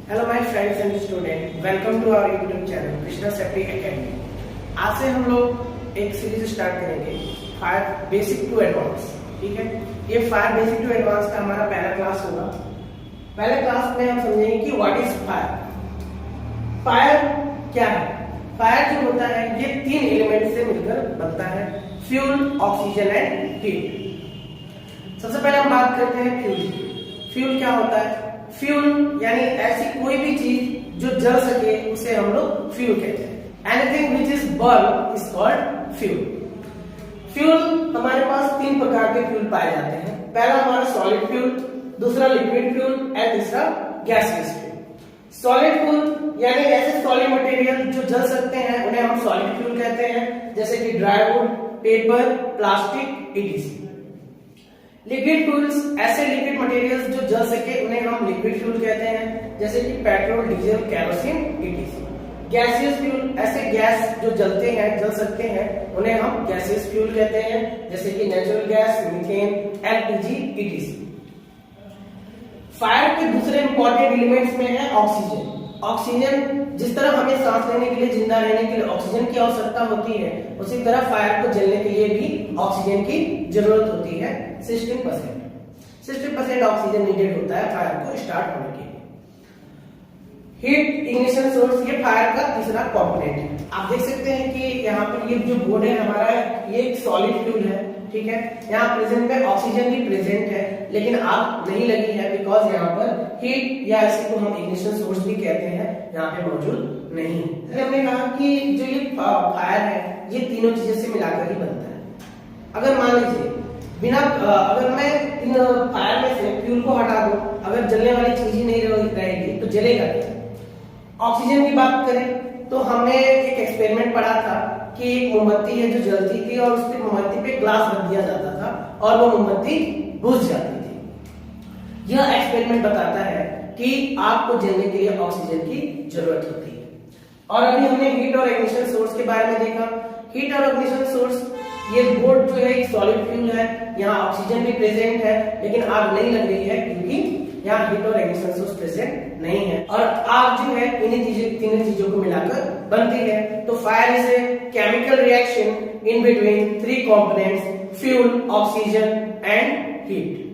Hello my friends and student, welcome to our YouTube channel Krishna Safety Academy. आज से हम लोग एक सीरीज स्टार्ट करेंगे फायर बेसिक टू एडवांस। ठीक है, ये फायर बेसिक टू एडवांस का हमारा पहला क्लास होगा। पहले क्लास में हम समझेंगे कि व्हाट इज फायर। फायर क्या है? फायर जो होता है ये तीन एलिमेंट से मिलकर बनता है, फ्यूल, ऑक्सीजन एंड हीट। सबसे पहले हम बात करते हैं फ्यूल। फ्यूल क्या होता है? फ्यूल यानी ऐसी कोई भी चीज जो जल सके उसे हम लोग फ्यूल कहते हैं। Anything which is burn is called fuel. Fuel हमारे पास तीन प्रकार के फ्यूल पाए जाते हैं। पहला हमारा सॉलिड फ्यूल, दूसरा लिक्विड फ्यूल एंड तीसरा गैसियस फ्यूल। सॉलिड फ्यूल यानी ऐसे सॉलिड मटेरियल जो जल सकते हैं उन्हें हम सॉलिड फ्यूल कहते हैं, जैसे कि dry would, paper, plastic etc। Liquid fuels ऐसे लिक्विड मटेरियल्स जो जल सके उन्हें हम लिक्विड फ्यूल कहते हैं, जैसे कि petrol, diesel, kerosene etc। Gaseous fuel ऐसे गैस जो जलते हैं, जल सकते हैं, उन्हें हम गैसियस फ्यूल कहते हैं, जैसे कि natural gas, methane, LPG etc। Fire के दूसरे इंपॉर्टेंट एलिमेंट्स में है ऑक्सीजन। ऑक्सीजन जिस तरह हमें सांस लेने के लिए, जिंदा रहने के लिए ऑक्सीजन की आवश्यकता होती है, उसी तरह फायर को जलने के लिए भी ऑक्सीजन की जरूरत होती है। 60% ऑक्सीजन नीडेड होता है फायर को स्टार्ट होने के लिए। हीट इग्निशन सोर्स ये फायर का तीसरा कंपोनेंट है। आप देख सकते हैं कि यहाँ पर ये जो बोर्ड है हमारा, ये एक सॉलिड फ्यूल है। ठीक है, यहाँ प्रेजेंट में ऑक्सीजन भी प्रेजेंट है, लेकिन आग नहीं लगी है बिकॉज यहाँ पर हीट या इसी को हम इग्निशन सोर्स भी कहते हैं, यहाँ पे मौजूद नहीं है। हमने कहा कि जो ये फायर है ये तीनों चीजों से मिलाकर ही बनता है। अगर मान लीजिए अगर मैं इन फायर में से फ्यूल को हटा दूं, अगर जलने वाली चीज ही नहीं रहेगी तो जलेगा क्या? ऑक्सीजन की बात करें तो हमने एक एक्सपेरिमेंट पढ़ा था कि एक मोमबत्ती है जो जलती थी और उसके मोमबत्ती पे ग्लास रख दिया जाता था और वो मोमबत्ती बुझ जाती थी। यह एक्सपेरिमेंट बताता है कि आग को जलने के लिए ऑक्सीजन की जरूरत होती है। और अभी हमने हीट और इग्निशन सोर्स के बारे में देखा। हीट और इग्निशन सोर्स, ये बोर्ड जो है एक सॉलिड फ्यूल है, यहाँ ऑक्सीजन भी प्रेजेंट है, लेकिन आग नहीं लग रही है क्योंकि यहाँ हीट और इग्निशन सोर्स प्रेजेंट नहीं है। और आग जो है इन्हीं तीनों चीजों को मिलाकर बनती है। तो fire is a chemical reaction in between three components, fuel, oxygen and heat.